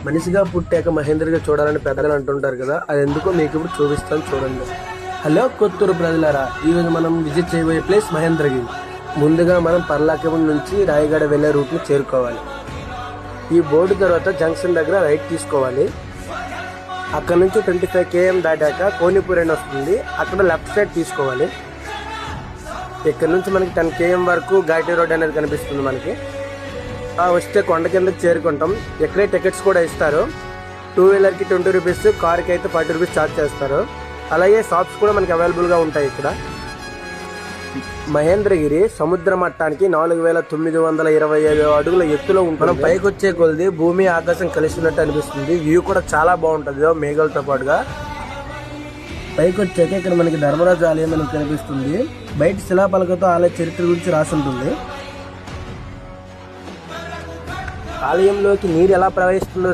మనిషిగా పుట్టాక మహేంద్రగిరి చూడాలని పెద్దలు అంటుంటారు కదా, అది ఎందుకో మీకు ఇప్పుడు చూపిస్తాను చూడండి. హలో కొత్తూరు ప్రజలారా, ఈరోజు మనం విజిట్ చేయబోయే ప్లేస్ మహేంద్రగిరి. ముందుగా మనం పర్లాకేపం నుంచి రాయగడ వెళ్ళే రూట్ని చేరుకోవాలి. ఈ బోర్డు తర్వాత జంక్షన్ దగ్గర రైట్ తీసుకోవాలి. అక్కడ నుంచి 25 km దాటాక కోనిపూర్ అని వస్తుంది, అక్కడ లెఫ్ట్ సైడ్ తీసుకోవాలి. ఇక్కడ నుంచి మనకి 10 km వరకు ఘాటి రోడ్ అనేది కనిపిస్తుంది మనకి. వస్తే కొండ కిందకి చేరుకుంటాం. ఇక్కడే టికెట్స్ కూడా ఇస్తారు. 2 వీలర్కి 20 రూపీస్, కార్కి అయితే 40 రూపీస్ ఛార్జ్ చేస్తారు. అలాగే షాప్స్ కూడా మనకి అవైలబుల్గా ఉంటాయి ఇక్కడ. మహేంద్రగిరి సముద్ర మట్టానికి 4925 అడుగుల ఎత్తులో ఉంటుంది. మనం పైకి వచ్చే కొద్ది భూమి ఆకాశం కలిసినట్టు అనిపిస్తుంది. వ్యూ కూడా చాలా బాగుంటుంది మేఘాలతో పాటుగా. పైకి వచ్చాక ఇక్కడ మనకి ధర్మరాజు ఆలయం మనకు కనిపిస్తుంది. బయట శిలాపలకతో ఆలయ చరిత్ర గురించి రాసి ఉంటుంది. ఆలయంలోకి నీరు ఎలా ప్రవహిస్తుందో